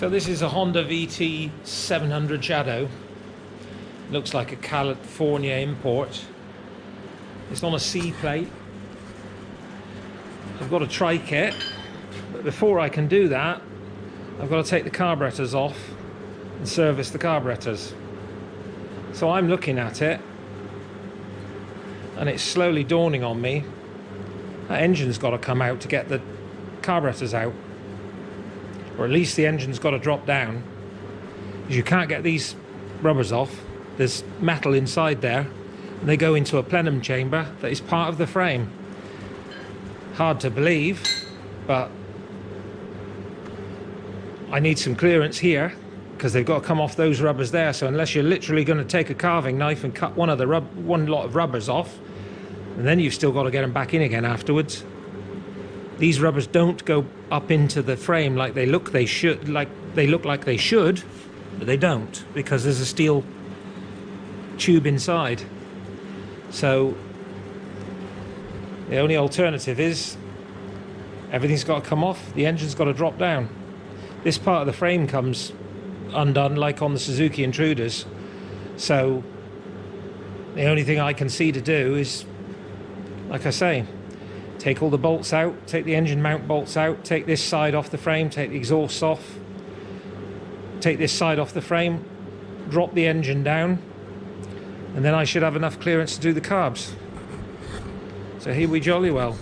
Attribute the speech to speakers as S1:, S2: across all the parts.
S1: So this is a Honda VT700 Shadow. Looks like a California import. It's on a C plate. I've got to tri-kit, but before I can do that, I've got to take the carburetors off and service the carburetors. So I'm looking at it, and it's slowly dawning on me that engine's got to come out to get the carburetors out. Or at least the engine's got to drop down, because you can't get these rubbers off. There's metal inside there, and they go into a plenum chamber that is part of the frame. Hard to believe, but I need some clearance here, because they've got to come off those rubbers there. So unless you're literally going to take a carving knife and cut one lot of rubbers off, and then you've still got to get them back in again afterwards. These rubbers don't go up into the frame like they look like they should, but they don't, because there's a steel tube inside. So the only alternative is everything's got to come off, the engine's got to drop down. This part of the frame comes undone like on the Suzuki Intruders. So the only thing I can see to do is, like I say, take all the bolts out, take the engine mount bolts out, take this side off the frame, take the exhausts off, take this side off the frame, drop the engine down, and then I should have enough clearance to do the carbs. So here we jolly well.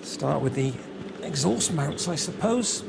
S1: Start with the exhaust mounts, I suppose.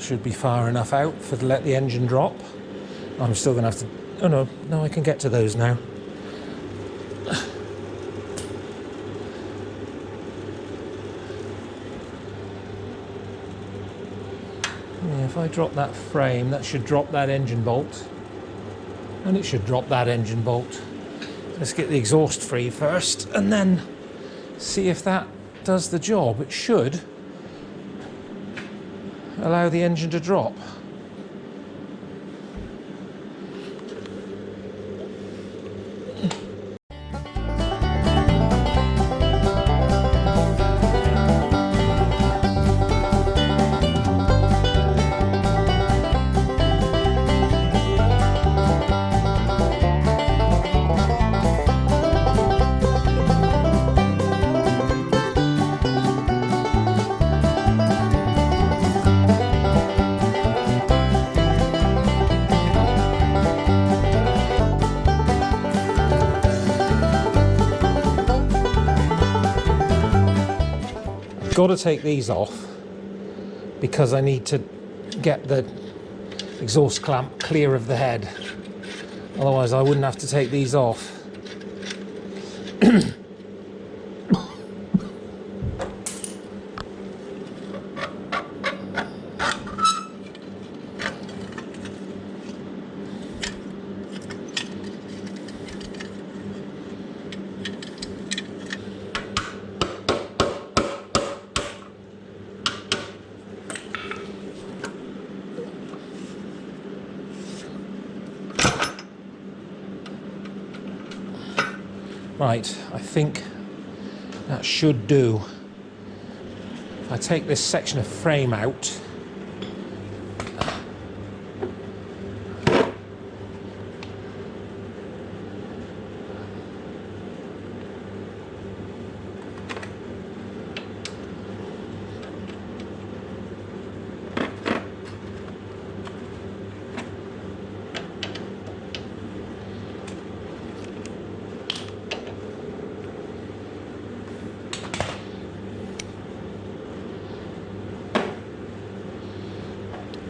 S1: should be far enough out for to let the engine drop. I'm still going to have to... Oh no, I can get to those now. Yeah, if I drop that frame, that should drop that engine bolt. And it should drop that engine bolt. Let's get the exhaust free first and then see if that does the job. It should allow the engine to drop. Got to take these off because I need to get the exhaust clamp clear of the head, otherwise I wouldn't have to take these off. Right, I think that should do. If I take this section of frame out,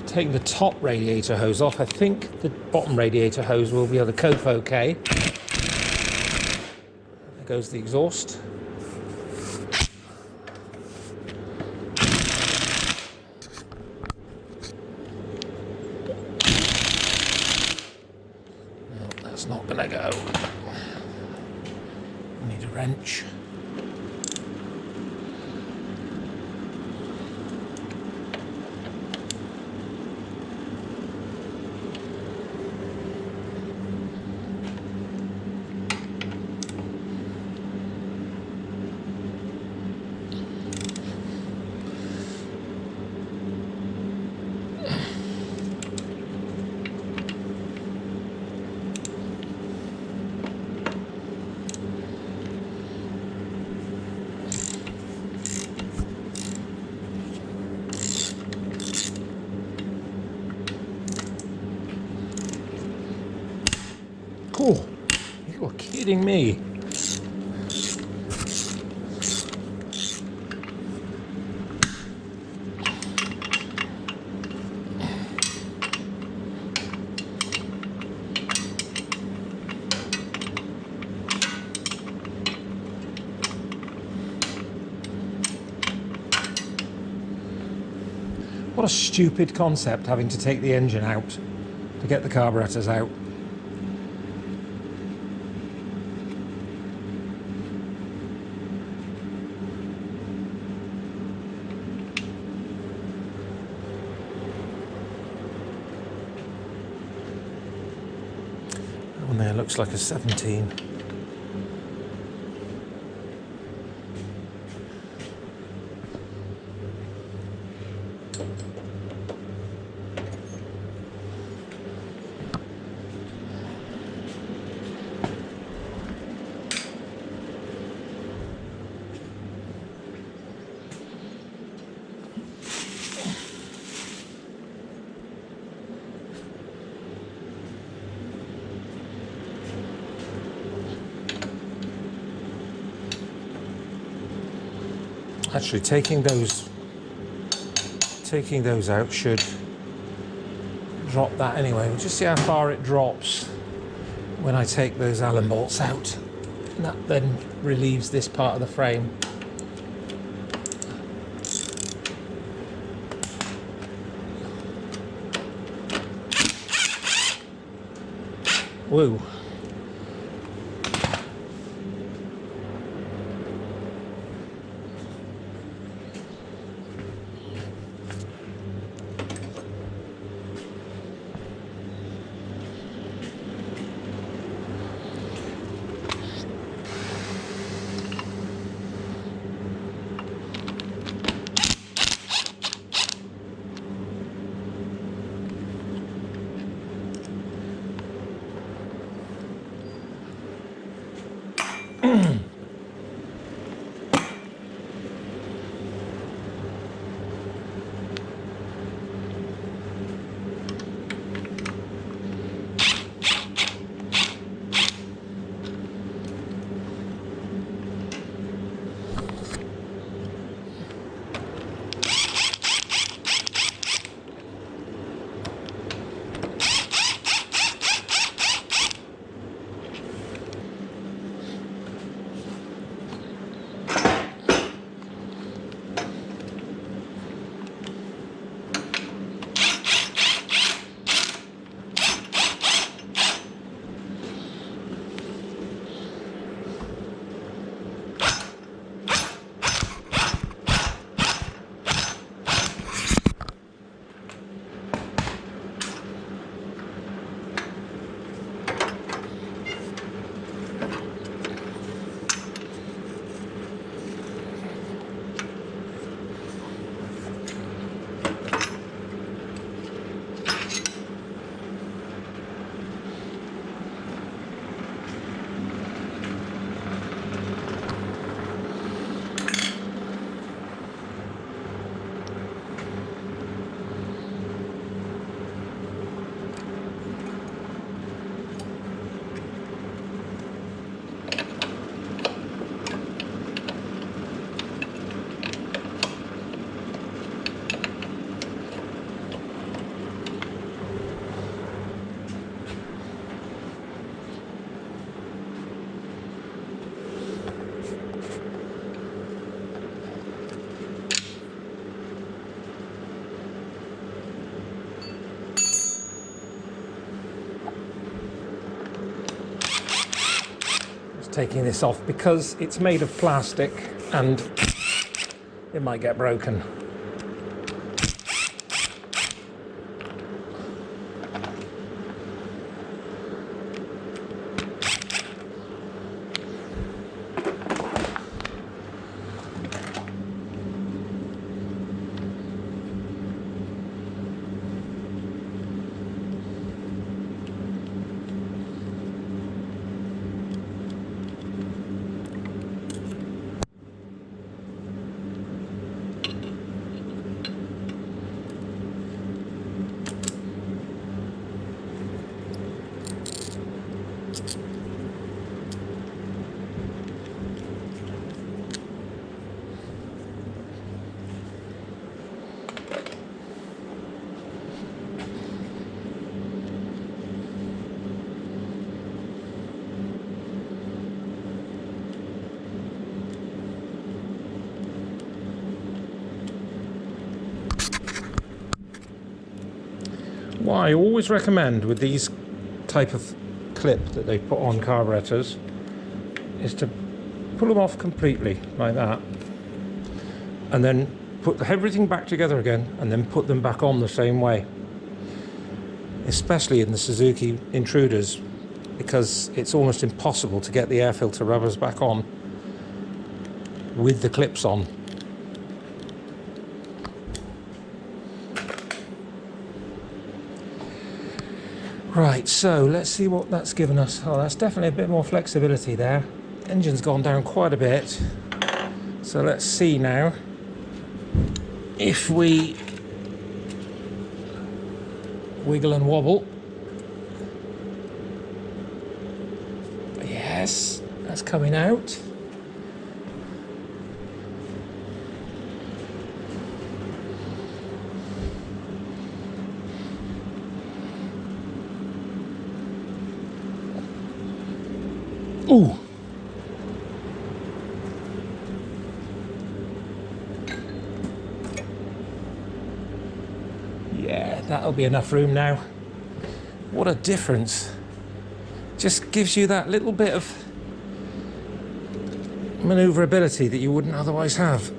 S1: taking the top radiator hose off. I think the bottom radiator hose will be able to cope okay. There goes the exhaust. No, that's not gonna go. I need a wrench. Oh, you are kidding me. What a stupid concept, having to take the engine out to get the carburetors out. That one there looks like a 17. Actually, taking those out should drop that anyway. We'll just see how far it drops when I take those Allen bolts out. And that then relieves this part of the frame. Woo. Taking this off because it's made of plastic and it might get broken. What I always recommend with these type of clip that they put on carburetors is to pull them off completely like that and then put everything back together again and then put them back on the same way, especially in the Suzuki intruders, because it's almost impossible to get the air filter rubbers back on with the clips on. Right, so let's see what that's given us. Oh, that's definitely a bit more flexibility there. Engine's gone down quite a bit. So let's see now if we wiggle and wobble. Yes, that's coming out. Ooh. Yeah, that'll be enough room now. What a difference. Just gives you that little bit of maneuverability that you wouldn't otherwise have.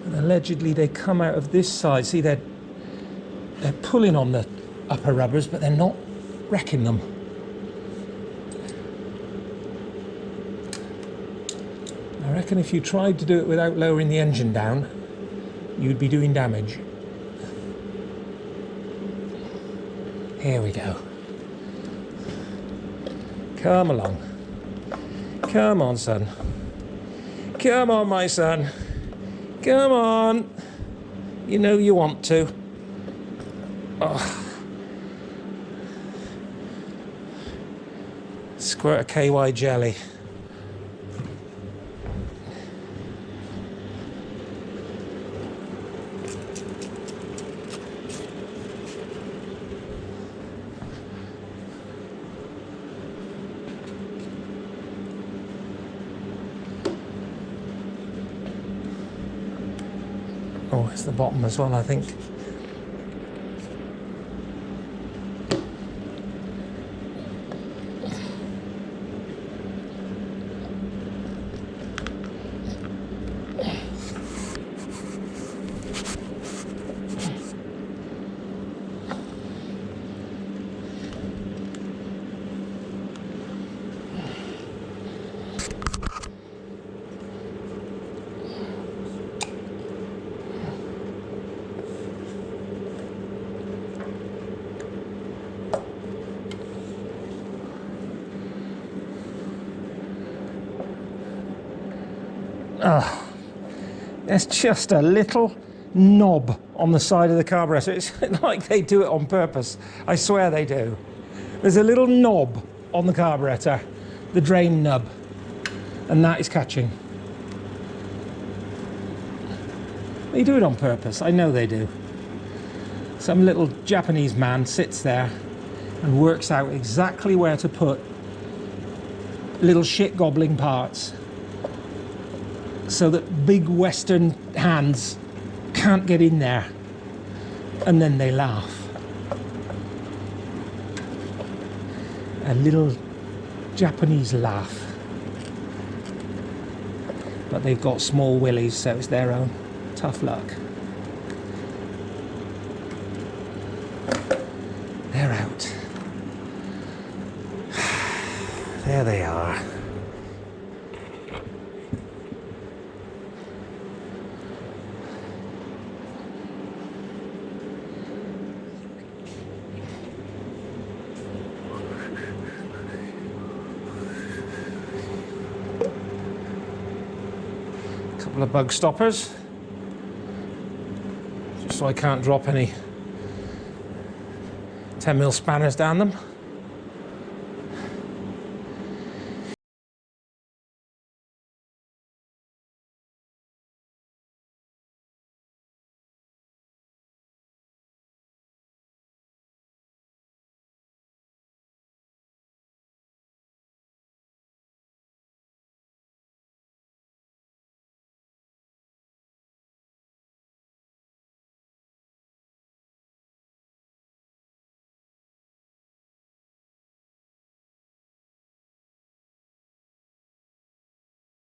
S1: And allegedly they come out of this side. See, they're pulling on the upper rubbers, but they're not wrecking them. I reckon if you tried to do it without lowering the engine down, you'd be doing damage. Here we go. Come along. Come on, son. Come on, my son. Come on. You know you want to. Oh. Squirt of KY jelly. Oh, it's the bottom as well, I think. Oh, there's just a little knob on the side of the carburetor. It's like they do it on purpose. I swear they do. There's a little knob on the carburetor, the drain nub, and that is catching. They do it on purpose. I know they do. Some little Japanese man sits there and works out exactly where to put little shit gobbling parts, so that big Western hands can't get in there, and then they laugh. A little Japanese laugh. But they've got small willies, so it's their own. Tough luck. They're out. There they are. Couple of bug stoppers, just so I can't drop any 10mm spanners down them.